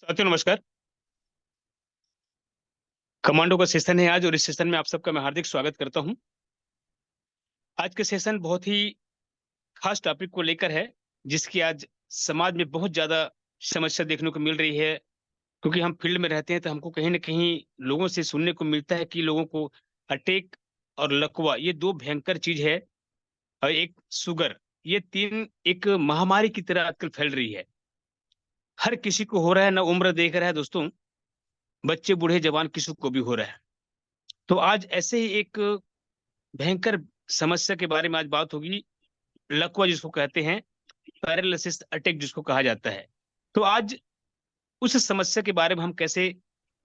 साथियों नमस्कार। कमांडो का सेशन है आज और इस सेशन में आप सबका मैं हार्दिक स्वागत करता हूं। आज का सेशन बहुत ही खास टॉपिक को लेकर है, जिसकी आज समाज में बहुत ज्यादा समस्या देखने को मिल रही है। क्योंकि हम फील्ड में रहते हैं तो हमको कहीं ना कहीं लोगों से सुनने को मिलता है कि लोगों को अटैक और लकवा ये दो भयंकर चीज है, और एक शुगर, ये तीन एक महामारी की तरह आजकल फैल रही है। हर किसी को हो रहा है, ना उम्र देख रहा है दोस्तों, बच्चे बूढ़े जवान किसी को भी हो रहा है। तो आज ऐसे ही एक भयंकर समस्या के बारे में आज बात होगी, लकवा जिसको कहते हैं, पैरालिसिस अटैक जिसको कहा जाता है। तो आज उस समस्या के बारे में हम कैसे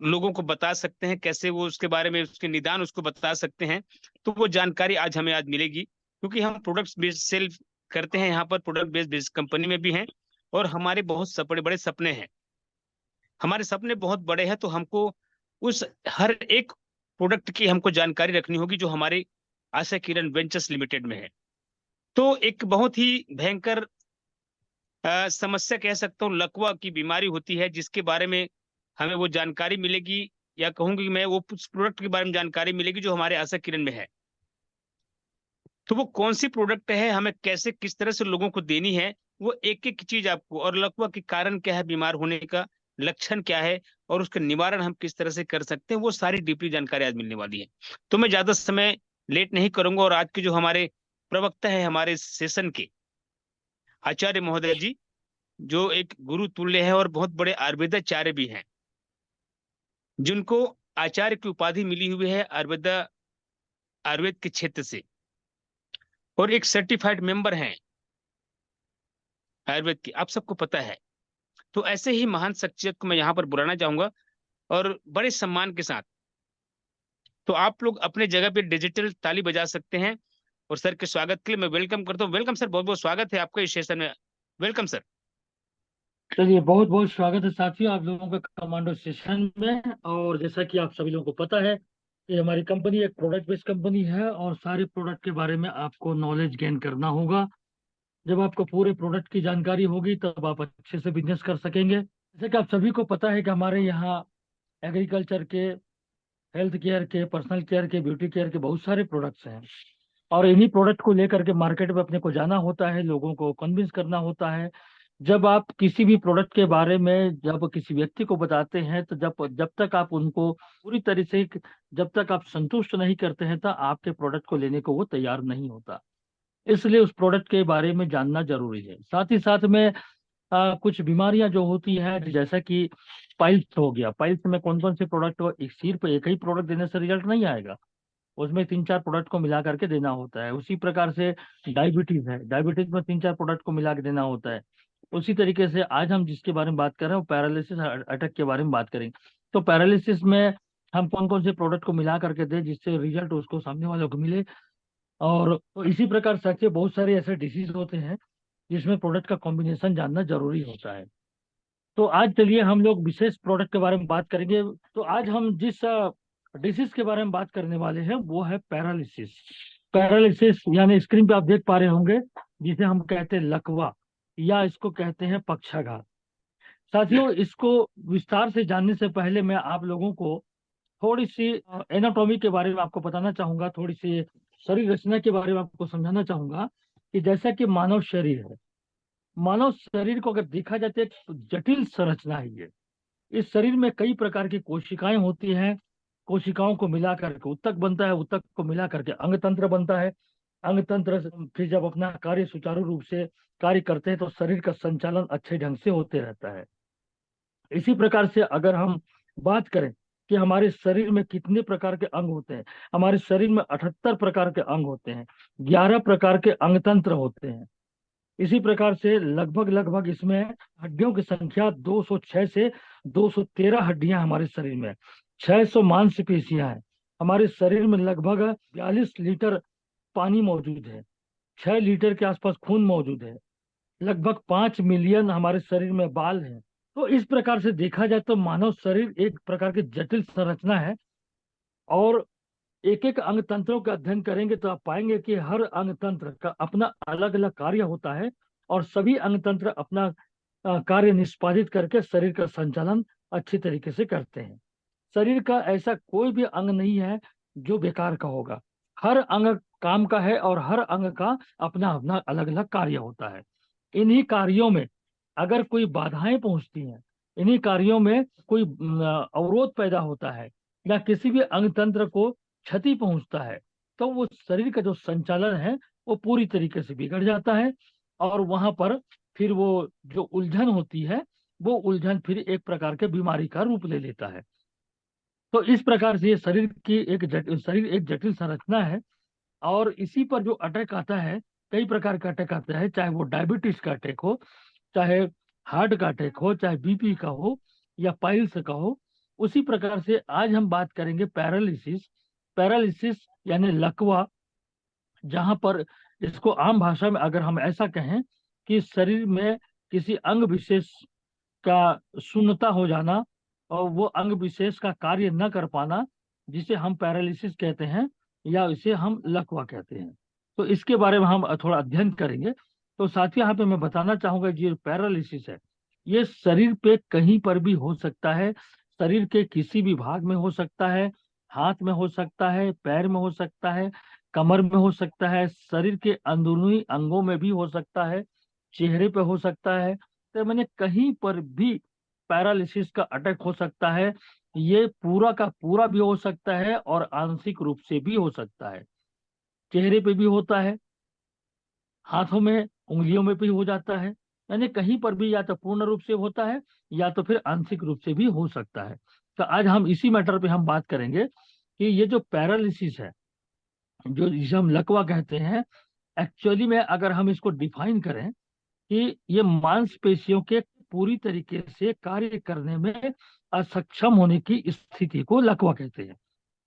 लोगों को बता सकते हैं, कैसे वो उसके बारे में उसके निदान उसको बता सकते हैं, तो वो जानकारी आज हमें आज मिलेगी। क्योंकि हम प्रोडक्ट्स बेस्ड सेल करते हैं, यहाँ पर प्रोडक्ट बेस्ड बेस्ड कंपनी में भी हैं, और हमारे बहुत बड़े बड़े सपने हैं। हमारे सपने बहुत बड़े हैं, तो हमको उस हर एक प्रोडक्ट की हमको जानकारी रखनी होगी जो हमारे आशा किरण वेंचर्स लिमिटेड में है। तो एक बहुत ही भयंकर समस्या कह सकता हूँ, लकवा की बीमारी होती है, जिसके बारे में हमें वो जानकारी मिलेगी, या कहूंगी मैं वो उस प्रोडक्ट के बारे में जानकारी मिलेगी जो हमारे आशा किरण में है। तो वो कौन सी प्रोडक्ट है, हमें कैसे किस तरह से लोगों को देनी है, वो एक एक चीज आपको, और लकवा के कारण क्या है, बीमार होने का लक्षण क्या है, और उसका निवारण हम किस तरह से कर सकते हैं, वो सारी डीपली जानकारी आज मिलने वाली है। तो मैं ज्यादा समय लेट नहीं करूंगा, और आज के जो हमारे प्रवक्ता है हमारे सेशन के, आचार्य महोदय जी, जो एक गुरु तुल्य है और बहुत बड़े आयुर्वेदाचार्य भी हैं, जिनको आचार्य की उपाधि मिली हुई है आयुर्वेद के क्षेत्र से, और एक सर्टिफाइड मेंबर हैं आयुर्वेद की, आप सबको पता है। तो ऐसे ही महान शख्सियत को मैं यहाँ पर बुलाना चाहूंगा, और बड़े सम्मान के साथ। तो आप लोग अपने जगह पे डिजिटल ताली बजा सकते हैं, और सर के स्वागत के लिए मैं वेलकम करता हूँ। वेलकम सर, बहुत बहुत स्वागत है आपका इस सेशन में। Welcome sir. चलिए, बहुत बहुत स्वागत है साथियों आप लोगों का कमांडो सेशन में। और जैसा कि आप सभी लोगों को पता है कि हमारी कंपनी एक प्रोडक्ट बेस्ड कंपनी है और सारे प्रोडक्ट के बारे में आपको नॉलेज गेन करना होगा। जब आपको पूरे प्रोडक्ट की जानकारी होगी तब आप अच्छे से बिजनेस कर सकेंगे। जैसे कि आप सभी को पता है कि हमारे यहाँ एग्रीकल्चर के, हेल्थ केयर के, पर्सनल केयर के, ब्यूटी केयर के बहुत सारे प्रोडक्ट्स हैं। और इन्हीं प्रोडक्ट को लेकर के मार्केट में अपने को जाना होता है, लोगों को कन्विंस करना होता है। जब आप किसी भी प्रोडक्ट के बारे में जब किसी व्यक्ति को बताते हैं तो जब जब तक आप उनको पूरी तरह से, जब तक आप संतुष्ट नहीं करते हैं तो आपके प्रोडक्ट को लेने को वो तैयार नहीं होता। इसलिए उस प्रोडक्ट के बारे में जानना जरूरी है। साथ ही साथ में कुछ बीमारियां जो होती है, जैसा कि पाइल्स हो गया। पाइल्स में कौन कौन से प्रोडक्ट हो, एक सिर पे एक ही प्रोडक्ट देने से रिजल्ट नहीं आएगा, उसमें तीन चार प्रोडक्ट को मिला करके देना होता है। उसी प्रकार से डायबिटीज है, डायबिटीज में तीन चार प्रोडक्ट को मिला के देना होता है। उसी तरीके से आज हम जिसके बारे में बात कर रहे हैं वो पैरालिसिस अटैक के बारे में बात करेंगे। तो पैरालिसिस में हम कौन कौन से प्रोडक्ट को मिला करके दें जिससे रिजल्ट उसको सामने वालों को मिले। और तो इसी प्रकार से बहुत सारे ऐसे डिसीज होते हैं जिसमें प्रोडक्ट का कॉम्बिनेशन जानना जरूरी होता है। तो आज चलिए हम लोग विशेष प्रोडक्ट के बारे में बात करेंगे। तो आज हम जिस डिसीज के बारे में बात करने वाले हैं वो है पैरालिसिस। पैरालिसिस यानी स्क्रीन पे आप देख पा रहे होंगे, जिसे हम कहते हैं लकवा, या इसको कहते हैं पक्षाघात। साथियों, इसको विस्तार से जानने से पहले मैं आप लोगों को थोड़ी सी एनाटॉमी के बारे में आपको बताना चाहूंगा, थोड़ी सी शरीर रचना के बारे में आपको समझाना चाहूंगा। कि जैसा कि मानव शरीर है, मानव शरीर को अगर देखा जाए तो एक जटिल संरचना है ये। इस शरीर में कई प्रकार की कोशिकाएं होती हैं। कोशिकाओं को मिला करके ऊतक बनता है, ऊतक को मिला करके अंग तंत्र बनता है। अंग तंत्र फिर जब अपना कार्य सुचारू रूप से कार्य करते हैं तो शरीर का संचालन अच्छे ढंग से होते रहता है। इसी प्रकार से अगर हम बात करें कि हमारे शरीर में कितने प्रकार के अंग होते हैं, हमारे शरीर में 78 प्रकार के अंग होते हैं, 11 प्रकार के अंग तंत्र होते हैं। इसी प्रकार से लगभग लगभग इसमें हड्डियों की संख्या 206 से 213 हड्डियां हमारे शरीर में, 600 मांसपेशियां हैं। हमारे शरीर में लगभग 42 लीटर पानी मौजूद है, 6 लीटर के आसपास खून मौजूद है, लगभग 5 मिलियन हमारे शरीर में बाल हैं। तो इस प्रकार से देखा जाए तो मानव शरीर एक प्रकार की जटिल संरचना है। और एक एक अंग तंत्रों का अध्ययन करेंगे तो आप पाएंगे कि हर अंग तंत्र का अपना अलग अलग कार्य होता है, और सभी अंग तंत्र अपना कार्य निष्पादित करके शरीर का संचालन अच्छी तरीके से करते हैं। शरीर का ऐसा कोई भी अंग नहीं है जो बेकार का होगा। हर अंग काम का है और हर अंग का अपना अपना अलग अलग कार्य होता है। इन्हीं कार्यों में अगर कोई बाधाएं पहुंचती हैं, इन्हीं कार्यों में कोई अवरोध पैदा होता है या किसी भी अंग तंत्र को क्षति पहुंचता है, तो वो शरीर का जो संचालन है वो पूरी तरीके से बिगड़ जाता है। और वहां पर फिर वो जो उलझन होती है, वो उलझन फिर एक प्रकार के बीमारी का रूप ले लेता है। तो इस प्रकार से ये शरीर एक जटिल संरचना है। और इसी पर जो अटैक आता है, कई प्रकार का अटैक आता है, चाहे वो डायबिटीज का अटैक हो, चाहे हार्ट का अटैक हो, चाहे बीपी का हो या पाइल्स का हो। उसी प्रकार से आज हम बात करेंगे पैरालिसिस। पैरालिसिस यानी लकवा, जहां पर इसको आम भाषा में अगर हम ऐसा कहें कि शरीर में किसी अंग विशेष का शून्यता हो जाना और वो अंग विशेष का कार्य न कर पाना, जिसे हम पैरालिसिस कहते हैं या इसे हम लकवा कहते हैं। तो इसके बारे में हम थोड़ा अध्ययन करेंगे। तो साथियों, यहाँ पे मैं बताना चाहूंगा, ये पैरालिसिस है, ये शरीर पे कहीं पर भी हो सकता है। शरीर के किसी भी भाग में हो सकता है, हाथ में हो सकता है, पैर में हो सकता है, कमर में हो सकता है, शरीर के अंदरूनी अंगों में भी हो सकता है, चेहरे पे हो सकता है। तो मैंने कहीं पर भी पैरालिसिस का अटैक हो सकता है। ये पूरा का पूरा भी हो सकता है और आंशिक रूप से भी हो सकता है। चेहरे पे भी होता है, हाथों में, उंगलियों में भी हो जाता है। यानी कहीं पर भी या तो पूर्ण रूप से होता है या तो फिर आंशिक रूप से भी हो सकता है। तो आज हम इसी मैटर पे हम बात करेंगे कि ये जो पैरालिसिस है, जो जिसे हम लकवा कहते हैं, एक्चुअली में अगर हम इसको डिफाइन करें कि ये मांसपेशियों के पूरी तरीके से कार्य करने में असक्षम होने की स्थिति को लकवा कहते हैं।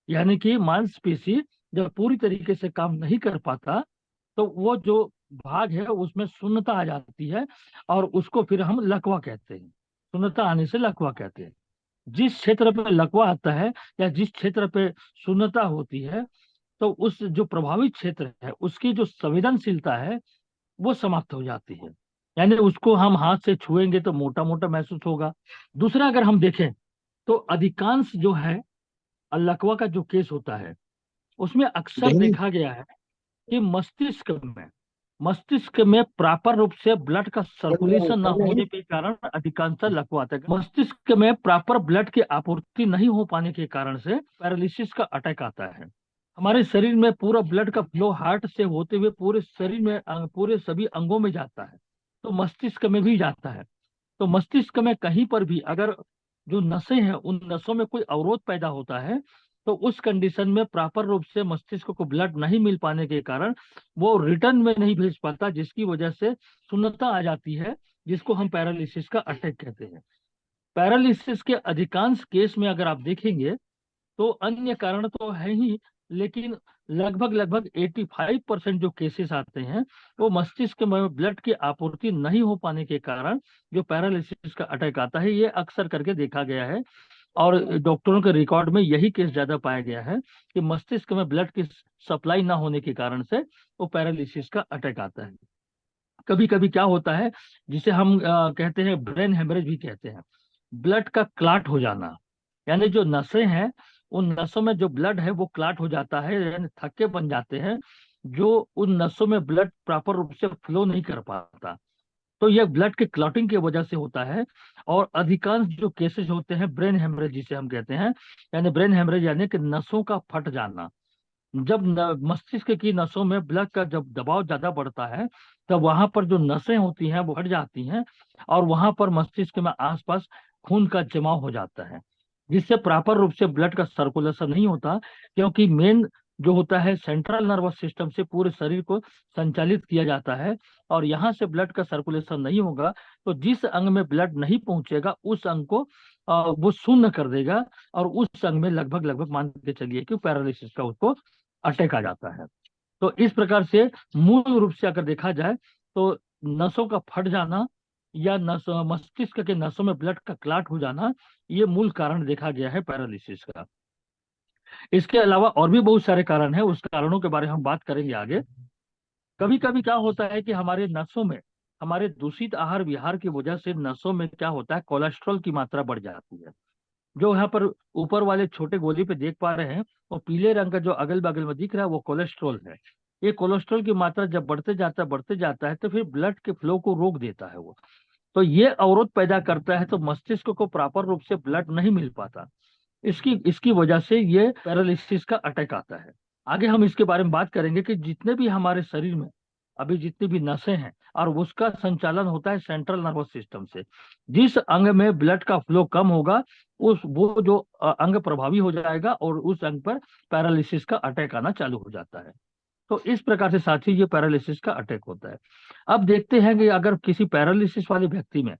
यानी कि मांसपेशी जब पूरी तरीके से काम नहीं कर पाता, तो वो जो भाग है उसमें शून्यता आ जाती है और उसको फिर हम लकवा कहते हैं। शून्यता आने से लकवा कहते हैं। जिस क्षेत्र पे लकवा आता है या जिस क्षेत्र पे शून्यता होती है, तो उस जो प्रभावित क्षेत्र है उसकी जो संवेदनशीलता है वो समाप्त हो जाती है। यानी उसको हम हाथ से छुएंगे तो मोटा मोटा महसूस होगा। दूसरा, अगर हम देखें तो अधिकांश जो है लकवा का जो केस होता है, उसमें अक्सर देखा गया है कि मस्तिष्क में प्रॉपर रूप से ब्लड का सर्कुलेशन न होने के कारण अधिकांश लकवा आता है। मस्तिष्क में प्रॉपर ब्लड की आपूर्ति नहीं हो पाने के कारण से पैरालिसिस का अटैक आता है। हमारे शरीर में पूरा ब्लड का फ्लो हार्ट से होते हुए पूरे शरीर में पूरे सभी अंगों में जाता है, तो मस्तिष्क में भी जाता है। तो मस्तिष्क में कहीं पर भी अगर जो नसें हैं उन नसों में कोई अवरोध पैदा होता है, तो उस कंडीशन में प्रॉपर रूप से मस्तिष्क को ब्लड नहीं मिल पाने के कारण वो रिटर्न में नहीं भेज पाता, जिसकी वजह से शून्यता आ जाती है, जिसको हम पैरालिसिस का अटैक कहते हैं। पैरालिसिस के अधिकांश केस में अगर आप देखेंगे तो अन्य कारण तो है ही, लेकिन लगभग लगभग 85% जो केसेस आते हैं वो मस्तिष्क में ब्लड की आपूर्ति नहीं हो पाने के कारण जो पैरालिसिस का अटैक आता है, ये अक्सर करके देखा गया है। और डॉक्टरों के रिकॉर्ड में यही केस ज्यादा पाया गया है कि मस्तिष्क में ब्लड की सप्लाई ना होने के कारण से वो पैरालिसिस का अटैक आता है। कभी कभी क्या होता है, जिसे हम कहते हैं ब्रेन हेमरेज भी कहते हैं, ब्लड का क्लाट हो जाना। यानी जो नसें हैं उन नसों में जो ब्लड है वो क्लाट हो जाता है, यानी थक्के बन जाते हैं, जो उन नसों में ब्लड प्रॉपर रूप से फ्लो नहीं कर पाता। तो यह ब्लड के क्लॉटिंग की वजह से होता है। और अधिकांश जो केसेस होते हैं ब्रेन हेमरेज जिसे हम कहते हैं, यानी ब्रेन हेमरेज यानी कि नसों का फट जाना। जब मस्तिष्क की नसों में ब्लड का जब दबाव ज्यादा बढ़ता है, तब वहां पर जो नसें होती हैं वो हट जाती हैं और वहां पर मस्तिष्क में आसपास खून का जमाव हो जाता है, जिससे प्रॉपर रूप से ब्लड का सर्कुलेशन नहीं होता। क्योंकि मेन जो होता है सेंट्रल नर्वस सिस्टम से पूरे शरीर को संचालित किया जाता है, और यहाँ से ब्लड का सर्कुलेशन नहीं होगा तो जिस अंग में ब्लड नहीं पहुंचेगा उस अंग को वो शून्य कर देगा, और उस अंग में लगभग लगभग मान के चलिए कि पैरालिसिस का उसको अटैक आ जाता है। तो इस प्रकार से मूल रूप से अगर देखा जाए तो नसों का फट जाना या मस्तिष्क के नसों में ब्लड का क्लाट हो जाना, ये मूल कारण देखा गया है पैरालिसिस का। इसके अलावा और भी बहुत सारे कारण हैं, उस कारणों के बारे में हम बात करेंगे आगे। कभी कभी क्या होता है कि हमारे नसों में हमारे दूषित आहार विहार की वजह से नसों में क्या होता है, कोलेस्ट्रॉल की मात्रा बढ़ जाती है। जो यहाँ पर ऊपर वाले छोटे गोली पे देख पा रहे हैं, वो पीले रंग का जो अगल बगल में दिख रहा है वो कोलेस्ट्रॉल है। ये कोलेस्ट्रॉल की मात्रा जब बढ़ते जाता है तो फिर ब्लड के फ्लो को रोक देता है वो। तो ये अवरोध पैदा करता है, तो मस्तिष्क को प्रॉपर रूप से ब्लड नहीं मिल पाता। इसकी इसकी वजह से ये पैरालिसिस का अटैक आता है। आगे हम इसके बारे में बात करेंगे कि जितने भी हमारे शरीर में अभी जितनी भी नसें हैं, और उसका संचालन होता है सेंट्रल नर्वस सिस्टम से। जिस अंग में ब्लड का फ्लो कम होगा, उस वो जो अंग प्रभावी हो जाएगा और उस अंग पर पैरालिसिस का अटैक आना चालू हो जाता है। तो इस प्रकार से साथी ये पैरालिसिस का अटैक होता है। अब देखते हैं कि अगर किसी पैरालिसिस वाले व्यक्ति में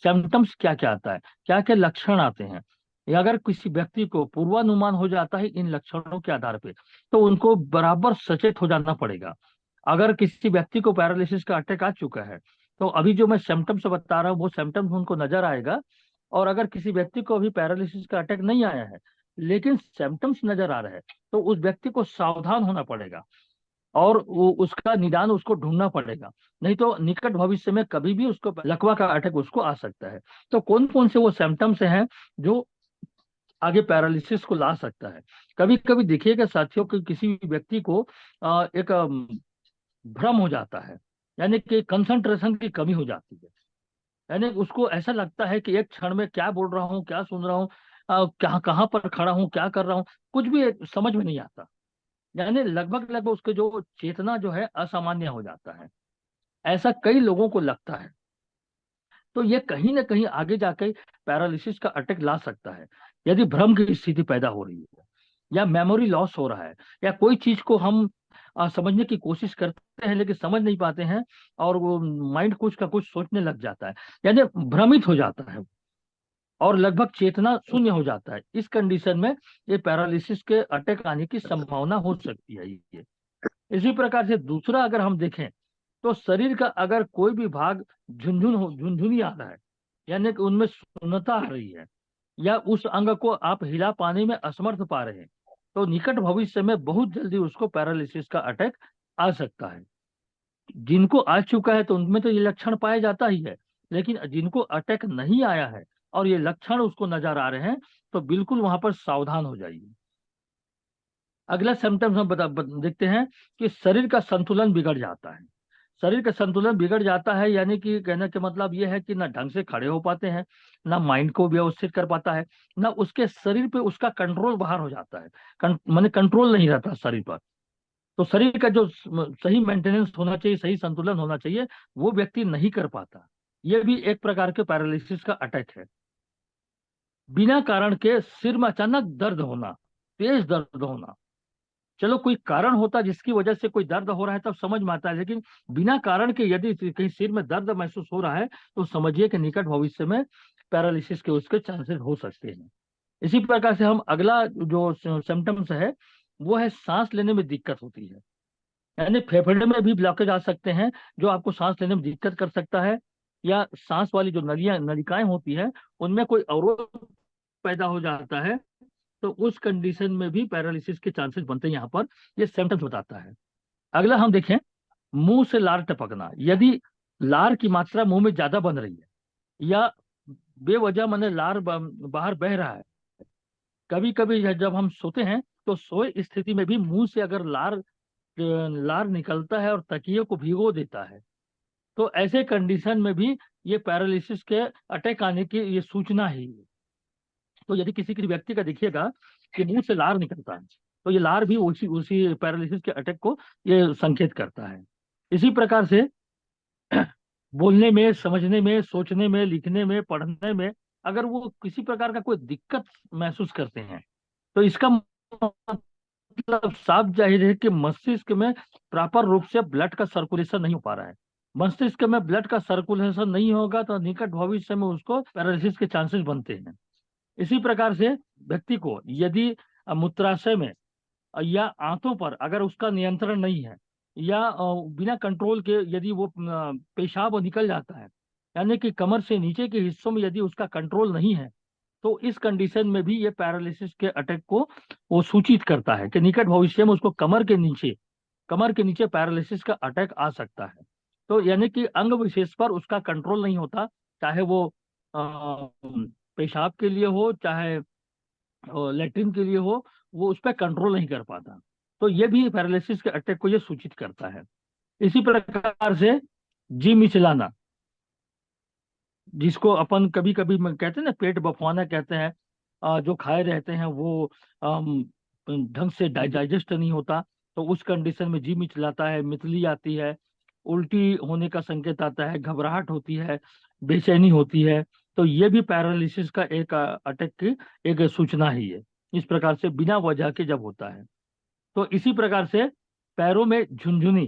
सिम्टम्स क्या क्या आता है, क्या क्या लक्षण आते हैं, या अगर किसी व्यक्ति को पूर्वानुमान हो जाता है इन लक्षणों के आधार पे, तो उनको बराबर सचेत हो जाना पड़ेगा। अगर किसी व्यक्ति को पैरालिसिस का अटैक आ चुका है, तो अभी जो मैं सिम्टम्स बता रहा हूँ वो सिम्टम्स उनको नजर आएगा। और अगर किसी व्यक्ति को अभी पैरालिसिस का अटैक नहीं आया है लेकिन सिम्टम्स नजर आ रहे हैं, तो उस व्यक्ति को सावधान होना पड़ेगा और वो उसका निदान उसको ढूंढना पड़ेगा। नहीं तो निकट भविष्य में कभी भी उसको लकवा का अटैक उसको आ सकता है। तो कौन कौन से वो सिम्टम्स हैं जो आगे पैरालिसिस को ला सकता है। कभी कभी देखिएगा साथियों कि किसी भी व्यक्ति को एक भ्रम हो जाता है, यानी कि कंसंट्रेशन की कमी हो जाती है। यानी उसको ऐसा लगता है कि एक क्षण में क्या बोल रहा हूँ, क्या सुन रहा हूँ, कहाँ कहाँ पर खड़ा हूँ, क्या कर रहा हूँ, कुछ भी समझ में नहीं आता। यानी लगभग लगभग उसके जो चेतना जो है असामान्य हो जाता है। ऐसा कई लोगों को लगता है। तो ये कहीं ना कहीं आगे जाके पैरालिसिस का अटैक ला सकता है। यदि भ्रम की स्थिति पैदा हो रही है, या मेमोरी लॉस हो रहा है, या कोई चीज को हम समझने की कोशिश करते हैं लेकिन समझ नहीं पाते हैं, और वो माइंड कुछ का कुछ सोचने लग जाता है, यानी भ्रमित हो जाता है और लगभग चेतना शून्य हो जाता है। इस कंडीशन में ये पैरालिसिस के अटैक आने की संभावना हो सकती है ये। इसी प्रकार से दूसरा अगर हम देखें, तो शरीर का अगर कोई भी भाग झुंझुनी आ रहा है, यानी कि उनमें शून्यता आ रही है, या उस अंग को आप हिला पाने में असमर्थ पा रहे हैं, तो निकट भविष्य में बहुत जल्दी उसको पैरालिसिस का अटैक आ सकता है। जिनको आ चुका है तो उनमें तो ये लक्षण पाया जाता ही है, लेकिन जिनको अटैक नहीं आया है और ये लक्षण उसको नजर आ रहे हैं, तो बिल्कुल वहां पर सावधान हो जाइए। अगला सिम्टम्स हम देखते हैं कि शरीर का संतुलन बिगड़ जाता है। शरीर का संतुलन बिगड़ जाता है, यानी कि कहने का मतलब ये है कि ना ढंग से खड़े हो पाते हैं, ना माइंड को व्यवस्थित कर पाता है, ना उसके शरीर पे उसका कंट्रोल बाहर हो जाता है। माने कंट्रोल नहीं रहता शरीर पर। तो शरीर का जो सही मेंटेनेंस होना चाहिए, सही संतुलन होना चाहिए, वो व्यक्ति नहीं कर पाता। ये भी एक प्रकार के पैरालिसिस का अटैक है। बिना कारण के सिर में अचानक दर्द होना, तेज दर्द होना। चलो कोई कारण होता जिसकी वजह से कोई दर्द हो रहा है तब समझ में आता है, लेकिन बिना कारण के यदि कहीं सिर में दर्द महसूस हो रहा है, तो समझिए कि निकट भविष्य में पैरालिसिस के उसके चांसेस हो सकते हैं। इसी प्रकार से हम अगला जो सिम्टम्स है वो है सांस लेने में दिक्कत होती है। यानी फेफड़े में भी ब्लॉकेज आ सकते हैं, जो आपको सांस लेने में दिक्कत कर सकता है। या सांस वाली जो नलिकाएं होती है उनमें कोई अवरोध पैदा हो जाता है, तो उस कंडीशन में भी पैरालिसिस के चांसेस बनते हैं। यहाँ पर ये सिम्टम्स बताता है। अगला हम देखें, मुंह से लार टपकना। यदि लार की मात्रा मुंह में ज्यादा बन रही है, या बेवजह मैंने लार बाहर बह रहा है। कभी कभी जब हम सोते हैं तो सोए स्थिति में भी मुंह से अगर लार निकलता है और तकिए को भिगो देता है, तो ऐसे कंडीशन में भी ये पैरालिसिस के अटैक आने की ये सूचना है। तो यदि किसी किसी व्यक्ति का देखिएगा कि मुंह से लार निकलता है, तो ये लार भी उसी उसी पैरालिसिस के अटैक को ये संकेत करता है। इसी प्रकार से बोलने में, समझने में, सोचने में, लिखने में, पढ़ने में अगर वो किसी प्रकार का कोई दिक्कत महसूस करते हैं, तो इसका मतलब साफ जाहिर है कि मस्तिष्क में प्रॉपर रूप से ब्लड का सर्कुलेशन नहीं हो पा रहा है। मस्तिष्क में ब्लड का सर्कुलेशन नहीं होगा तो निकट भविष्य में उसको पैरालिसिस के चांसेस बनते हैं। इसी प्रकार से व्यक्ति को यदि मूत्राशय में या आंतों पर अगर उसका नियंत्रण नहीं है, या बिना कंट्रोल के यदि वो पेशाब निकल जाता है, यानी कि कमर से नीचे के हिस्सों में यदि उसका कंट्रोल नहीं है, तो इस कंडीशन में भी ये पैरालिसिस के अटैक को वो सूचित करता है कि निकट भविष्य में उसको कमर के नीचे पैरालिसिस का अटैक आ सकता है। तो यानी कि अंग विशेष पर उसका कंट्रोल नहीं होता, चाहे वो पेशाब के लिए हो, चाहे लेटरिन के लिए हो, वो उस पर कंट्रोल नहीं कर पाता। तो ये भी पैरालिसिस के अटैक को ये सूचित करता है। इसी प्रकार से जी मिचलाना, जिसको अपन कभी कभी कहते हैं ना पेट बफवाना कहते हैं, जो खाए रहते हैं वो ढंग से डाइजेस्ट नहीं होता, तो उस कंडीशन में जी मिचलाता है, मितली आती है, उल्टी होने का संकेत आता है, घबराहट होती है, बेचैनी होती है। तो ये भी पैरालिसिस का एक अटैक की एक सूचना ही है। इस प्रकार से बिना वजह के जब होता है। तो इसी प्रकार से पैरों में झुनझुनी,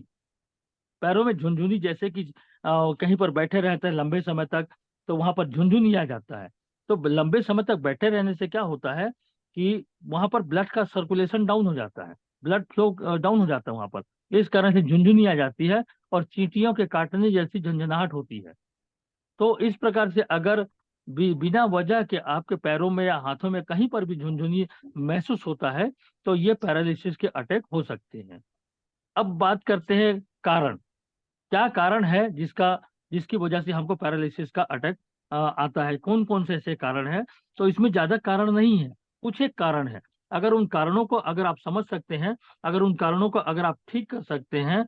पैरों में झुनझुनी जैसे कि कहीं पर बैठे रहते हैं लंबे समय तक, तो वहां पर झुनझुनी आ जाता है। तो लंबे समय तक बैठे रहने से क्या होता है कि वहां पर ब्लड का सर्कुलेशन डाउन हो जाता है, ब्लड फ्लो डाउन हो जाता है वहां पर, इस कारण से झुनझुनी आ जाती है और चींटियों के काटने जैसी झंझनाहट होती है। तो इस प्रकार से अगर बिना वजह के आपके पैरों में या हाथों में कहीं पर भी झुनझुनी महसूस होता है, तो ये पैरालिसिस के अटैक हो सकते हैं। अब बात करते हैं कारण, क्या कारण है जिसकी वजह से हमको पैरालिसिस का अटैक आता है, कौन कौन से ऐसे कारण है। तो इसमें ज्यादा कारण नहीं है, कुछ एक कारण है। अगर उन कारणों को अगर आप समझ सकते हैं, अगर उन कारणों को अगर आप ठीक कर सकते हैं,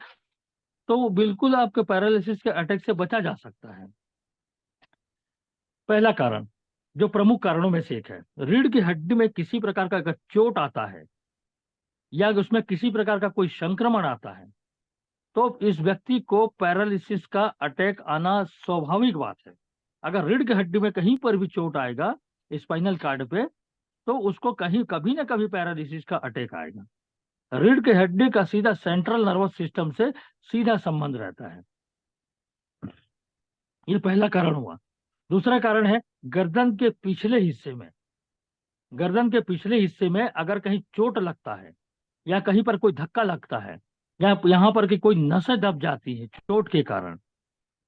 तो बिल्कुल आपके पैरालिसिस के अटैक से बचा जा सकता है। पहला कारण, जो प्रमुख कारणों में से एक है, रीढ़ की हड्डी में किसी प्रकार का अगर चोट आता है या उसमें किसी प्रकार का कोई संक्रमण आता है, तो इस व्यक्ति को पैरालिसिस का अटैक आना स्वाभाविक बात है। अगर रीढ़ की हड्डी में कहीं पर भी चोट आएगा, स्पाइनल कार्ड पे, तो उसको कहीं कभी ना कभी पैरालिसिस का अटैक आएगा। रीढ़ की हड्डी का सीधा सेंट्रल नर्वस सिस्टम से सीधा संबंध रहता है। ये पहला कारण हुआ। दूसरा कारण है गर्दन के पिछले हिस्से में, गर्दन के पिछले हिस्से में अगर कहीं चोट लगता है या कहीं पर कोई धक्का लगता है या यहाँ पर की कोई नसें दब जाती है चोट के कारण,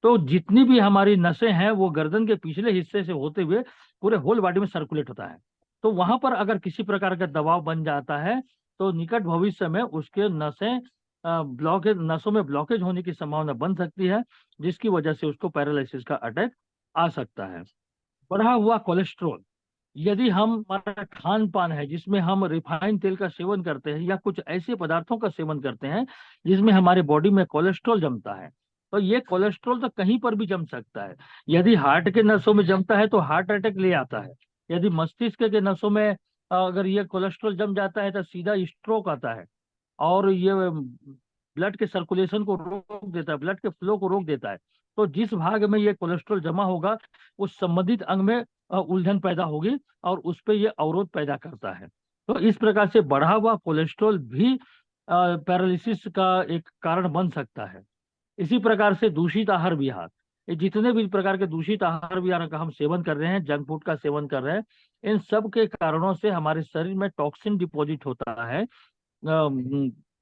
तो जितनी भी हमारी नसें हैं वो गर्दन के पिछले हिस्से से होते हुए पूरे होल बॉडी में सर्कुलेट होता है। तो वहां पर अगर किसी प्रकार का दबाव बन जाता है, तो निकट भविष्य में उसके नसें ब्लॉकेज, नसों में ब्लॉकेज होने की संभावना बन सकती है, जिसकी वजह से उसको पैरालिसिस का अटैक आ सकता है। बढ़ा हुआ कोलेस्ट्रॉल, यदि हम हमारा खान पान है जिसमें हम रिफाइंड तेल का सेवन करते हैं या कुछ ऐसे पदार्थों का सेवन करते हैं जिसमें हमारे बॉडी में कोलेस्ट्रॉल जमता है, तो ये कोलेस्ट्रॉल तो कहीं पर भी जम सकता है। यदि हार्ट के नसों में जमता है तो हार्ट अटैक ले आता है। यदि मस्तिष्क के नसों में अगर ये कोलेस्ट्रॉल जम जाता है तो सीधा स्ट्रोक आता है। और ये ब्लड के सर्कुलेशन को रोक देता है, ब्लड के फ्लो को रोक देता है। तो जिस भाग में ये कोलेस्ट्रॉल जमा होगा उस संबंधित अंग में उलझन पैदा होगी और उस पर यह अवरोध पैदा करता है। तो इस प्रकार से बढ़ा हुआ कोलेस्ट्रॉल भी पैरालिसिस का एक कारण बन सकता है। इसी प्रकार से दूषित आहार विहार, ये जितने भी प्रकार के दूषित आहार विहार का हम सेवन कर रहे हैं, जंक फूड का सेवन कर रहे हैं, इन सब के कारणों से हमारे शरीर में टॉक्सिन डिपॉजिट होता है,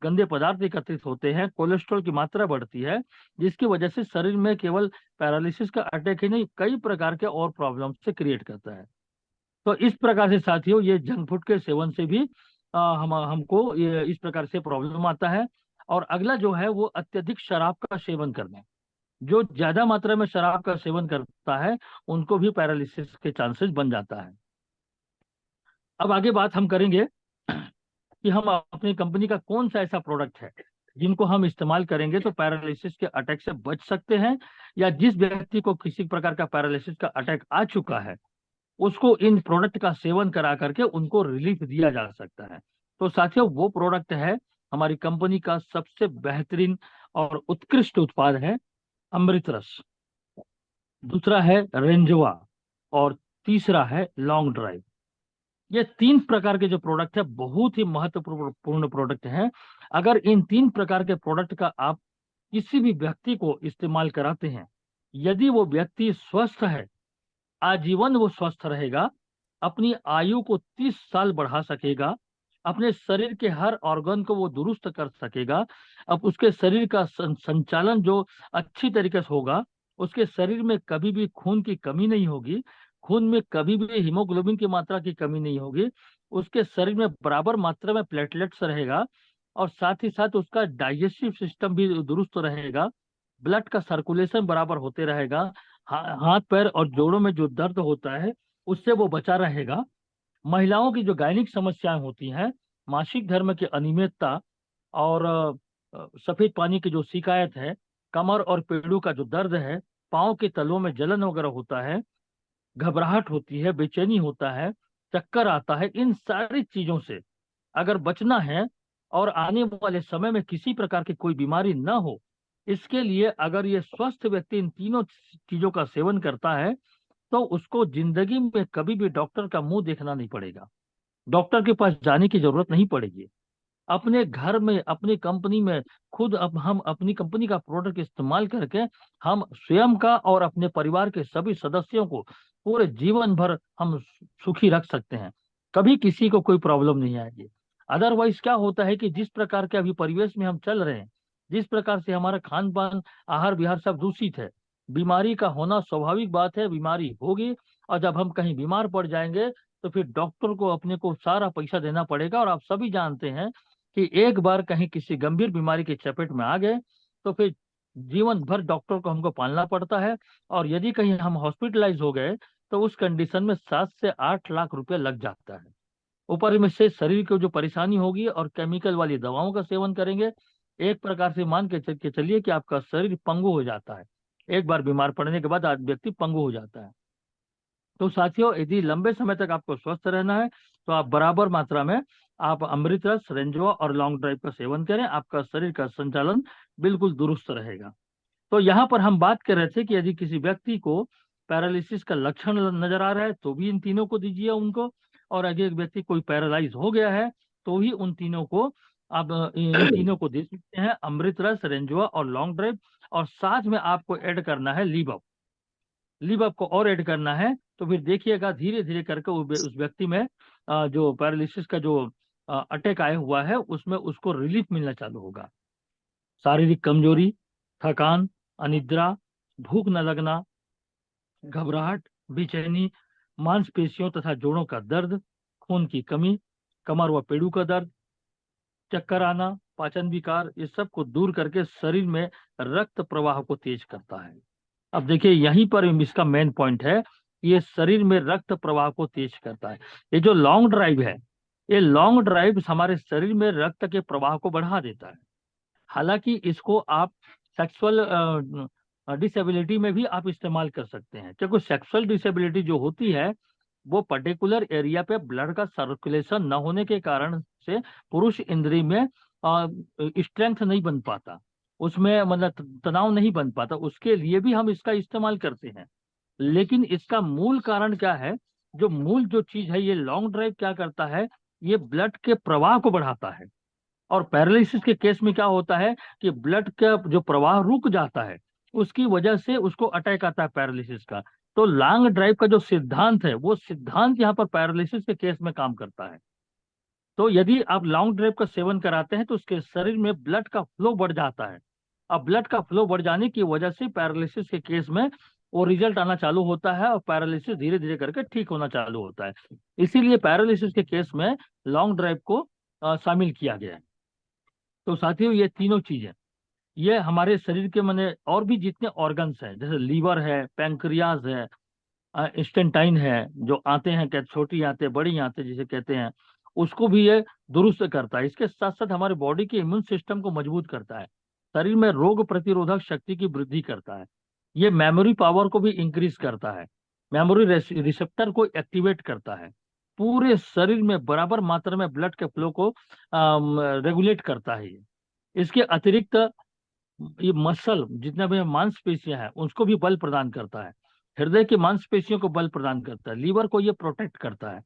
गंदे पदार्थ एकत्रित होते हैं, कोलेस्ट्रॉल की मात्रा बढ़ती है, जिसकी वजह से शरीर में केवल पैरालिसिस का अटैक ही नहीं कई प्रकार के और प्रॉब्लम से क्रिएट करता है। तो इस प्रकार से साथियों ये जंक फूड के सेवन से भी हमको ये इस प्रकार से प्रॉब्लम आता है। और अगला जो है वो अत्यधिक शराब का सेवन करना, जो ज्यादा मात्रा में शराब का सेवन करता है उनको भी पैरालिसिस के चांसेस बन जाता है। अब आगे बात हम करेंगे कि हम अपनी कंपनी का कौन सा ऐसा प्रोडक्ट है जिनको हम इस्तेमाल करेंगे तो पैरालिसिस के अटैक से बच सकते हैं, या जिस व्यक्ति को किसी प्रकार का पैरालिसिस का अटैक आ चुका है उसको इन प्रोडक्ट का सेवन करा करके उनको रिलीफ दिया जा सकता है। तो साथियों वो प्रोडक्ट है हमारी कंपनी का सबसे बेहतरीन और उत्कृष्ट उत्पाद है अमृत रस, दूसरा है रेंजवा, और तीसरा है लॉन्ग ड्राइव। ये तीन प्रकार के जो प्रोडक्ट है बहुत ही महत्वपूर्ण प्रोडक्ट हैं। अगर इन तीन प्रकार के प्रोडक्ट का आप किसी भी व्यक्ति को इस्तेमाल कराते हैं, यदि वो व्यक्ति स्वस्थ है, आजीवन वो स्वस्थ रहेगा, अपनी आयु को 30 साल बढ़ा सकेगा, अपने शरीर के हर ऑर्गन को वो दुरुस्त कर सकेगा, अब उसके शरीर का संचालन जो अच्छी तरीके से होगा, उसके शरीर में कभी भी खून की कमी नहीं होगी, खून में कभी भी हीमोग्लोबिन की मात्रा की कमी नहीं होगी, उसके शरीर में बराबर मात्रा में प्लेटलेट्स रहेगा, और साथ ही साथ उसका डाइजेस्टिव सिस्टम भी दुरुस्त रहेगा, ब्लड का सर्कुलेशन बराबर होते रहेगा, हाथ पैर और जोड़ों में जो दर्द होता है उससे वो बचा रहेगा। महिलाओं की जो गायनिक समस्याएं होती हैं, मासिक धर्म की अनियमितता और सफेद पानी की जो शिकायत है, कमर और पेड़ों का जो दर्द है, पाँव के तलवों में जलन वगैरह होता है, घबराहट होती है, बेचैनी होता है, चक्कर आता है, इन सारी चीजों से अगर बचना है और आने वाले समय में किसी प्रकार की कोई बीमारी न हो, इसके लिए अगर ये स्वस्थ व्यक्ति इन तीनों चीजों का सेवन करता है तो उसको जिंदगी में कभी भी डॉक्टर का मुंह देखना नहीं पड़ेगा, डॉक्टर के पास जाने की जरूरत नहीं पड़ेगी। अपने घर में, अपनी कंपनी में खुद अब हम अपनी कंपनी का प्रोडक्ट इस्तेमाल करके हम स्वयं का और अपने परिवार के सभी सदस्यों को पूरे जीवन भर हम सुखी रख सकते हैं, कभी किसी को कोई प्रॉब्लम नहीं आएगी। अदरवाइज क्या होता है कि जिस प्रकार के अभी परिवेश में हम चल रहे हैं, जिस प्रकार से हमारा खान पान, आहार विहार सब दूषित है, बीमारी का होना स्वाभाविक बात है, बीमारी होगी। और जब हम कहीं बीमार पड़ जाएंगे तो फिर डॉक्टर को अपने को सारा पैसा देना पड़ेगा। और आप सभी जानते हैं कि एक बार कहीं किसी गंभीर बीमारी की चपेट में आ गए तो फिर जीवन भर डॉक्टर को हमको पालना पड़ता है। और यदि कहीं हम हॉस्पिटलाइज हो गए तो उस कंडीशन में 7 से 8 लाख रुपए लग जाता है। ऊपर में से शरीर को जो परेशानी होगी और केमिकल वाली दवाओं का सेवन करेंगे, एक प्रकार से मान के चलिए कि आपका शरीर पंगु हो जाता है। एक बार बीमार पड़ने के बाद व्यक्ति पंगु हो जाता है। तो साथियों, यदि लंबे समय तक आपको स्वस्थ रहना है तो आप बराबर मात्रा में आप अमृत रस, रेंजवा और लॉन्ग ड्राइव का सेवन करें, आपका शरीर का संचालन बिल्कुल दुरुस्त रहेगा। तो यहाँ पर हम बात कर रहे थे कि यदि किसी व्यक्ति को पैरालिसिस का लक्षण नजर आ रहा है तो भी इन तीनों को दीजिए उनको, और अगर एक व्यक्ति कोई पैरालाइज हो गया है तो भी उन तीनों को आप इन तीनों को दे सकते हैं, अमृत रस, रेंजवा और लॉन्ग ड्राइव। और साथ में आपको ऐड करना है लीव लीव अप को और ऐड करना है। तो फिर देखिएगा धीरे धीरे करके उस व्यक्ति में जो पैरालिसिस का जो अटैक आया हुआ है उसमें उसको रिलीफ मिलना चालू होगा। शारीरिक कमजोरी, थकान, अनिद्रा, भूख न लगना, घबराहट, बेचैनी, मांसपेशियों तथा जोड़ों का दर्द, खून की कमी, कमर व पेड़ों का दर्द, चक्कर आना, पाचन विकार, इस सब को दूर करके शरीर में रक्त प्रवाह को तेज करता है। अब देखिए यहीं पर इसका मेन पॉइंट है, ये शरीर में रक्त प्रवाह को तेज करता है। ये जो लॉन्ग ड्राइव है, ये लॉन्ग ड्राइव हमारे शरीर में रक्त के प्रवाह को बढ़ा देता है। हालांकि इसको आप सेक्सुअल डिसेबिलिटी में भी आप इस्तेमाल कर सकते हैं, क्योंकि सेक्सुअल डिसेबिलिटी जो होती है वो पर्टिकुलर एरिया पे ब्लड का सर्कुलेशन न होने के कारण से पुरुष इंद्री में स्ट्रेंथ नहीं बन पाता, उसमें मतलब तनाव नहीं बन पाता, उसके लिए भी हम इसका इस्तेमाल करते हैं। लेकिन इसका मूल कारण क्या है, जो मूल जो चीज है, ये लॉन्ग ड्राइव क्या करता है, ये ब्लड के प्रवाह को बढ़ाता है। और पैरालिसिस के केस में क्या होता है कि ब्लड का जो प्रवाह रुक जाता है, उसकी वजह से उसको अटैक आता है पैरालिसिस का। तो लॉन्ग ड्राइव का जो सिद्धांत है वो सिद्धांत यहाँ पर पैरालिसिस के केस में काम करता है। तो यदि आप लॉन्ग ड्राइव का सेवन कराते हैं तो उसके शरीर में ब्लड का फ्लो बढ़ जाता है। अब ब्लड का फ्लो बढ़ जाने की वजह से पैरालिसिस के केस में वो रिजल्ट आना चालू होता है और पैरालिसिस धीरे धीरे करके ठीक होना चालू होता है। इसीलिए पैरालिसिस के केस में लॉन्ग ड्राइव को शामिल किया गया है। तो साथियों, ये तीनों चीजें ये हमारे शरीर के माने और भी जितने ऑर्गन्स हैं, जैसे लीवर है, पैंक्रियाज है, स्टेंटाइन है, जो आते हैं, क्या छोटी आते बड़ी आते जिसे कहते हैं, उसको भी ये दुरुस्त करता है। इसके साथ साथ हमारे बॉडी के इम्यून सिस्टम को मजबूत करता है, शरीर में रोग प्रतिरोधक शक्ति की वृद्धि करता है, ये मेमोरी पावर को भी इंक्रीज करता है, मेमोरी रिसेप्टर को एक्टिवेट करता है, पूरे शरीर में बराबर मात्रा में ब्लड के फ्लो को रेगुलेट करता है। इसके अतिरिक्त ये मसल जितना भी मांसपेशियां हैं उसको भी बल प्रदान करता है, हृदय की मांसपेशियों को बल प्रदान करता है, लीवर को ये प्रोटेक्ट करता है।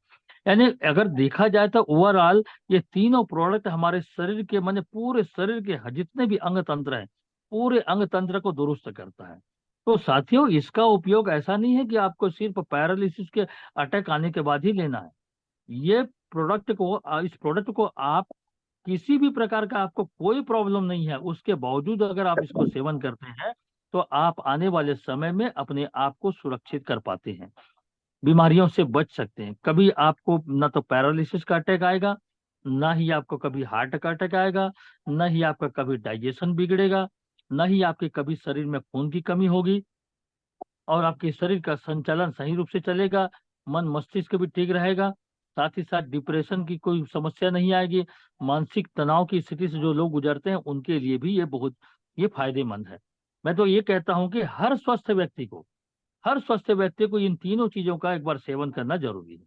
यानी अगर देखा जाए तो ओवरऑल ये तीनों प्रोडक्ट हमारे शरीर के माने पूरे शरीर के जितने भी अंग तंत्र हैं, पूरे अंग तंत्र को दुरुस्त करता है। तो साथियों, इसका उपयोग ऐसा नहीं है कि आपको सिर्फ पैरालिसिस के अटैक आने के बाद ही लेना है। ये इस प्रोडक्ट को आप किसी भी प्रकार का आपको कोई प्रॉब्लम नहीं है उसके बावजूद अगर आप इसको सेवन करते हैं तो आप आने वाले समय में अपने आप को सुरक्षित कर पाते हैं, बीमारियों से बच सकते हैं। कभी आपको ना तो पैरालिसिस का अटैक आएगा, ना ही आपको कभी हार्ट का अटैक आएगा, ना ही आपका कभी डाइजेशन बिगड़ेगा, न ही आपके कभी शरीर में खून की कमी होगी, और आपके शरीर का संचालन सही रूप से चलेगा, मन मस्तिष्क भी ठीक रहेगा। साथ ही साथ डिप्रेशन की कोई समस्या नहीं आएगी। मानसिक तनाव की स्थिति से जो लोग गुजरते हैं उनके लिए भी ये फायदेमंद है। मैं तो ये कहता हूं कि हर स्वस्थ व्यक्ति को इन तीनों चीजों का एक बार सेवन करना जरूरी है।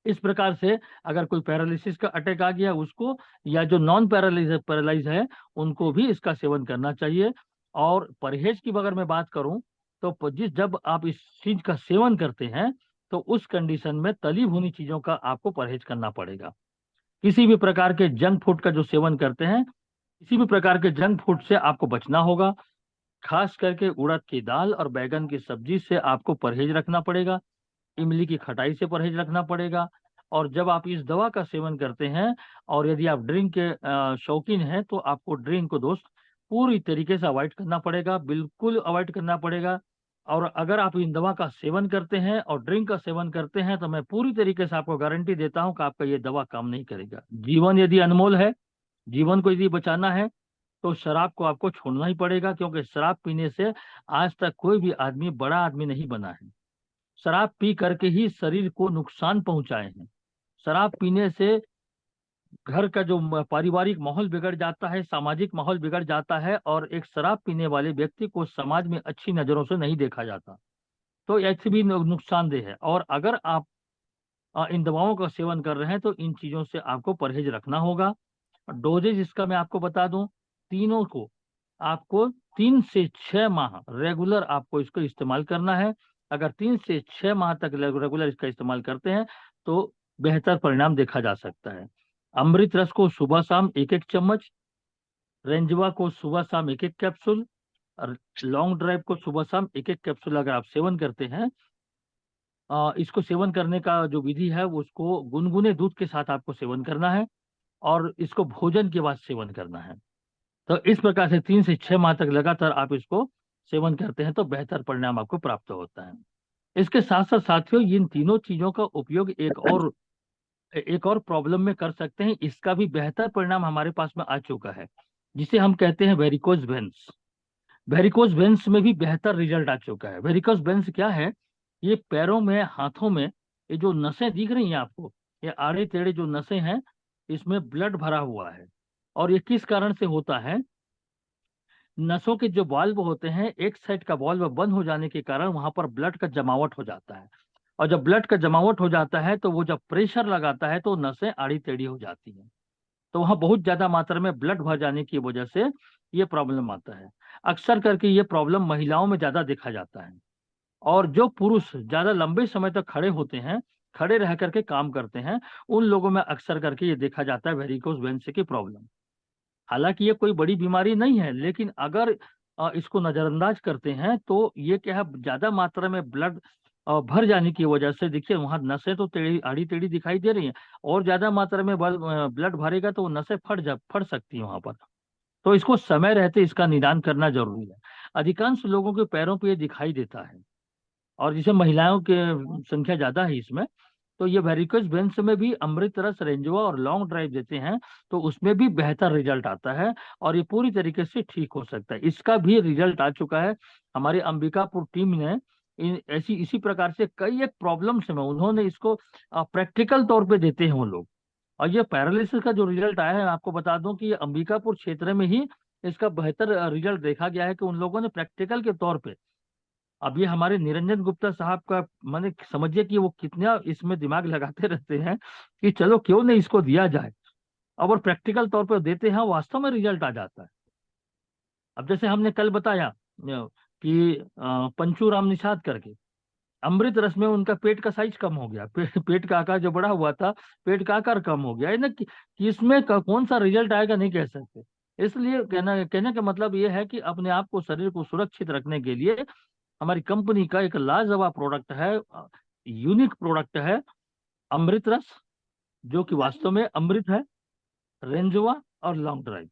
इस प्रकार से अगर कोई पैरालिसिस का अटैक आ गया उसको, या जो नॉन पैरालाइज है, उनको भी इसका सेवन करना चाहिए। और परहेज की अगर मैं बात करूं तो जब आप इस चीज का सेवन करते हैं तो उस कंडीशन में तली भुनी चीजों का आपको परहेज करना पड़ेगा। किसी भी प्रकार के जंक फूड का जो सेवन करते हैं, किसी भी प्रकार के जंक फूड से आपको बचना होगा। खास करके उड़द की दाल और बैगन की सब्जी से आपको परहेज रखना पड़ेगा। इमली की खटाई से परहेज रखना पड़ेगा। और जब आप इस दवा का सेवन करते हैं, और यदि आप ड्रिंक के शौकीन हैं, तो आपको ड्रिंक को दोस्त पूरी तरीके से अवॉइड करना पड़ेगा, बिल्कुल अवॉइड करना पड़ेगा। और अगर आप इन दवा का सेवन करते हैं और ड्रिंक का सेवन करते हैं तो मैं पूरी तरीके से आपको गारंटी देता हूं कि आपका ये दवा काम नहीं करेगा। जीवन यदि अनमोल है, जीवन को यदि बचाना है, तो शराब को आपको छोड़ना ही पड़ेगा, क्योंकि शराब पीने से आज तक कोई भी आदमी बड़ा आदमी नहीं बना है। शराब पी करके ही शरीर को नुकसान पहुंचाए हैं। शराब पीने से घर का जो पारिवारिक माहौल बिगड़ जाता है, सामाजिक माहौल बिगड़ जाता है, और एक शराब पीने वाले व्यक्ति को समाज में अच्छी नजरों से नहीं देखा जाता। तो ऐसे भी नुकसानदेह है। और अगर आप इन दवाओं का सेवन कर रहे हैं तो इन चीजों से आपको परहेज रखना होगा। डोजेज इसका मैं आपको बता दूं, तीनों को आपको 3 से 6 माह रेगुलर आपको इसको इस्तेमाल करना है। अगर 3 से 6 माह तक रेगुलर इसका इस्तेमाल करते हैं तो बेहतर परिणाम देखा जा सकता है। अमृत रस को सुबह शाम 1-1 चम्मच, रेंजवा को सुबह शाम 1-1 कैप्सूल, और लॉन्ग ड्राइव को सुबह शाम 1-1 कैप्सूल अगर आप सेवन करते हैं, इसको सेवन करने का जो विधि है वो उसको गुनगुने दूध के साथ आपको सेवन करना है, और इसको भोजन के बाद सेवन करना है। तो इस प्रकार से 3 से 6 माह तक लगातार आप इसको सेवन करते हैं तो बेहतर परिणाम आपको प्राप्त होता है। इसके साथ साथ साथियों, इन तीनों चीजों का उपयोग एक और प्रॉब्लम में कर सकते हैं। इसका भी बेहतर परिणाम हमारे पास में आ चुका है, जिसे हम कहते हैं वेरिकोज वेन्स। वेरिकोज वेन्स में भी बेहतर रिजल्ट आ चुका है। वेरिकोज वेन्स क्या है? ये पैरों में, हाथों में, ये जो नसें दिख रही हैं आपको, ये आड़े टेढ़े जो नसें हैं, इसमें ब्लड भरा हुआ है। और ये किस कारण से होता है? नसों के जो वाल्व होते हैं, एक साइड का वाल्व बंद हो जाने के कारण वहां पर ब्लड का जमावट हो जाता है। और जब ब्लड का जमावट हो जाता है तो वो जब प्रेशर लगाता है तो नसें आड़ी टेढ़ी हो जाती हैं। तो वहां बहुत ज्यादा मात्रा में ब्लड भर जाने की वजह से ये प्रॉब्लम आता है। अक्सर करके ये प्रॉब्लम महिलाओं में ज्यादा देखा जाता है। और जो पुरुष ज्यादा लंबे समय तक खड़े होते हैं, खड़े रह करके काम करते हैं, उन लोगों में अक्सर करके ये देखा जाता है वेरिकोज वेन्स की प्रॉब्लम। हालांकि ये कोई बड़ी बीमारी नहीं है, लेकिन अगर इसको नजरअंदाज करते हैं तो ये क्या है, ज्यादा मात्रा में ब्लड भर जाने की वजह से देखिए वहां नसें तो टेढ़ी आड़ी टेढ़ी दिखाई दे रही हैं, और ज्यादा मात्रा में ब्लड भरेगा तो वो नसें फट सकती हैं वहां पर। तो इसको समय रहते इसका निदान करना जरूरी है। अधिकांश लोगों के पैरों पे ये दिखाई देता है, और जिसे महिलाओं की संख्या ज्यादा है इसमें। तो ये वेरिकोज वेन्स में भी अमृत रस, रेंजवा और लॉन्ग ड्राइव देते हैं तो उसमें भी बेहतर रिजल्ट आता है, और ये पूरी तरीके से ठीक हो सकता है। इसका भी रिजल्ट आ चुका है। हमारी अंबिकापुर टीम ने इसी प्रकार से कई एक प्रॉब्लम्स में उन्होंने इसको प्रैक्टिकल तौर पे देते हैं वो लोग। और ये पैरालिसिस का जो रिजल्ट आया है, आपको बता दूं कि ये अंबिकापुर क्षेत्र में ही इसका बेहतर रिजल्ट देखा गया है, कि उन लोगों ने प्रैक्टिकल के तौर पे, अब ये हमारे निरंजन गुप्ता साहब का, माने समझिए कि वो कितना इसमें दिमाग लगाते रहते हैं कि चलो क्यों नहीं इसको दिया जाए। अब और प्रैक्टिकल तौर पर देते हैं, वास्तव में रिजल्ट आ जाता है। अब जैसे हमने कल बताया कि पंचू राम निषाद करके, अमृत रस में उनका पेट का साइज कम हो गया, पेट का आकार जो बड़ा हुआ था, पेट का आकार कम हो गया है ना, कि इसमें कौन सा रिजल्ट आएगा नहीं कह सकते। इसलिए कहने का मतलब ये है कि अपने आप को, शरीर को सुरक्षित रखने के लिए हमारी कंपनी का एक लाजवाब प्रोडक्ट है, यूनिक प्रोडक्ट है अमृत रस, जो कि वास्तव में अमृत है, रेंजवा और लॉन्ग ड्राइव।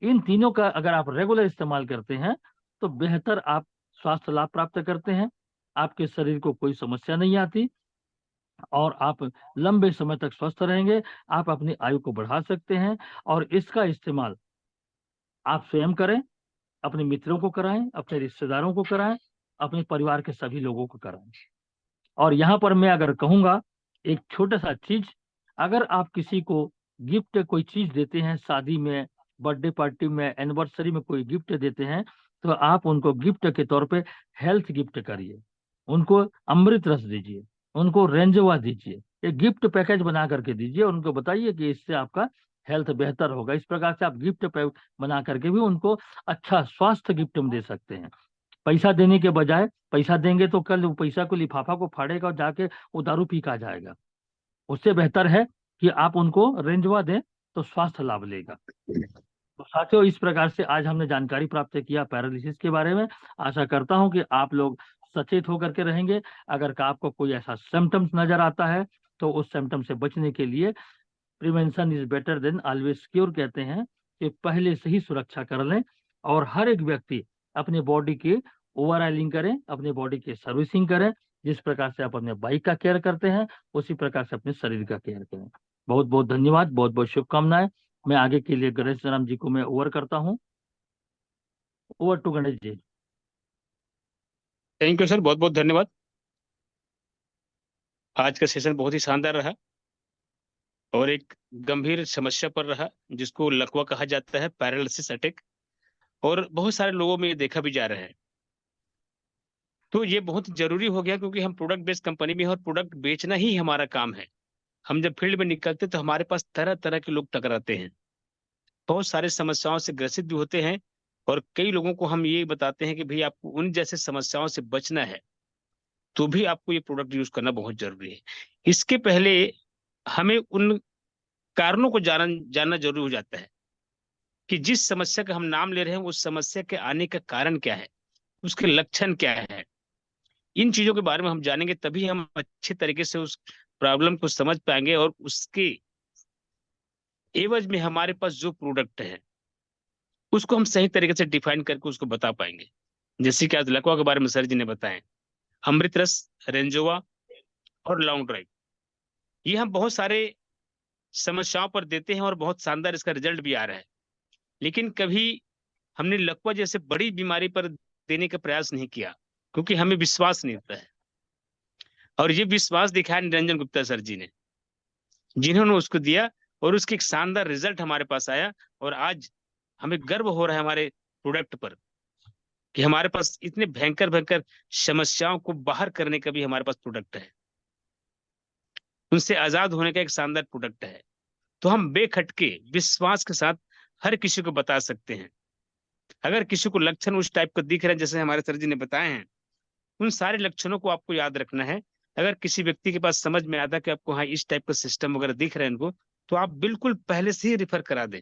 इन तीनों का अगर आप रेगुलर इस्तेमाल करते हैं तो बेहतर आप स्वास्थ्य लाभ प्राप्त करते हैं, आपके शरीर को कोई समस्या नहीं आती, और आप लंबे समय तक स्वस्थ रहेंगे। आप अपनी आयु को बढ़ा सकते हैं। और इसका इस्तेमाल आप स्वयं करें, अपने मित्रों को कराएं, अपने रिश्तेदारों को कराएं, अपने परिवार के सभी लोगों को कराएं। और यहाँ पर मैं अगर कहूंगा एक छोटा सा चीज, अगर आप किसी को गिफ्ट कोई चीज देते हैं, शादी में, बर्थडे पार्टी में, एनिवर्सरी में कोई गिफ्ट देते हैं, तो आप उनको गिफ्ट के तौर पे हेल्थ गिफ्ट करिए, उनको अमृत रस दीजिए, उनको रेंजवा दीजिए, एक गिफ्ट पैकेज बना करके दीजिए, उनको बताइए कि इससे आपका हेल्थ बेहतर होगा। इस प्रकार से आप गिफ्ट बना करके भी उनको अच्छा स्वास्थ्य गिफ्ट में दे सकते हैं। पैसा देने के बजाय, पैसा देंगे तो कल वो पैसा को लिफाफा को फाड़ेगा और जाके वो दारू पी का जाएगा। उससे बेहतर है कि आप उनको रेंजवा दें तो स्वास्थ्य लाभ लेगा। तो साथियों, इस प्रकार से आज हमने जानकारी प्राप्त किया पैरालिसिस के बारे में। आशा करता हूं कि आप लोग सचेत होकर के रहेंगे। अगर आपको कोई ऐसा सिम्टम्स नजर आता है तो उस सिम्टम से बचने के लिए prevention is better than always cure कहते हैं कि पहले से ही सुरक्षा कर लें। और हर एक व्यक्ति अपने बॉडी की ओवरऑलिंग करें, अपने बॉडी की सर्विसिंग करें। जिस प्रकार से आप अपने बाइक का केयर करते हैं, उसी प्रकार से अपने शरीर का केयर करें। बहुत बहुत धन्यवाद, बहुत बहुत शुभकामनाएं। मैं आगे के लिए गणेश राम जी को मैं ओवर करता हूँ। Over to Ganesh ji. Thank you sir, बहुत बहुत धन्यवाद। आज का सेशन बहुत ही शानदार रहा और एक गंभीर समस्या पर रहा जिसको लकवा कहा जाता है, पैरालिसिस अटैक, और बहुत सारे लोगों में ये देखा भी जा रहा है। तो ये बहुत जरूरी हो गया क्योंकि हम प्रोडक्ट बेस्ड कंपनी में हैं और प्रोडक्ट बेचना ही हमारा काम है। हम जब फील्ड में निकलते तो हमारे पास तरह तरह के लोग टकराते हैं, बहुत सारे समस्याओं से ग्रसित भी होते हैं, और कई लोगों को हम ये बताते हैं कि भाई आपको उन जैसे समस्याओं से बचना है तो भी आपको ये प्रोडक्ट यूज करना बहुत जरूरी है। इसके पहले हमें उन कारणों को जानना जरूरी हो जाता है कि जिस समस्या का हम नाम ले रहे हैं उस समस्या के आने का कारण क्या है, उसके लक्षण क्या है। इन चीजों के बारे में हम जानेंगे तभी हम अच्छे तरीके से उस प्रॉब्लम को समझ पाएंगे और उसके एवज में हमारे पास जो प्रोडक्ट है उसको हम सही तरीके से डिफाइन करके उसको बता पाएंगे। जैसे कि आज लकवा के बारे में सर जी ने बताया, अमृत रस, रेंजोवा और लॉन्ग ड्राइव, ये हम बहुत सारे समस्याओं पर देते हैं और बहुत शानदार इसका रिजल्ट भी आ रहा है। लेकिन कभी हमने लकवा जैसे बड़ी बीमारी पर देने का प्रयास नहीं किया क्योंकि हमें विश्वास नहीं होता है। और ये विश्वास दिखाया निरंजन गुप्ता सर जी ने, जिन्होंने उसको दिया और उसके एक शानदार रिजल्ट हमारे पास आया। और आज हमें गर्व हो रहा है हमारे प्रोडक्ट पर कि हमारे पास इतने भयंकर भयंकर समस्याओं को बाहर करने का भी हमारे पास प्रोडक्ट है, उनसे आजाद होने का एक शानदार प्रोडक्ट है। तो हम बेखटके विश्वास के साथ हर किसी को बता सकते हैं। अगर किसी को लक्षण उस टाइप का दिख रहे हैं जैसे हमारे सर जी ने बताए हैं, उन सारे लक्षणों को आपको याद रखना है। अगर किसी व्यक्ति के पास समझ में आता है कि आपको हाँ इस टाइप का सिस्टम वगैरह दिख रहा है इनको, तो आप बिल्कुल पहले से ही रिफर करा दें।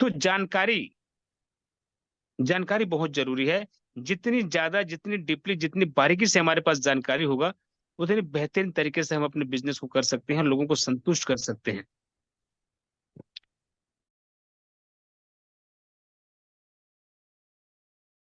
तो जानकारी जानकारी बहुत जरूरी है। जितनी ज्यादा, जितनी डीपली, जितनी बारीकी से हमारे पास जानकारी होगा, उतनी बेहतरीन तरीके से हम अपने बिजनेस को कर सकते हैं, लोगों को संतुष्ट कर सकते हैं।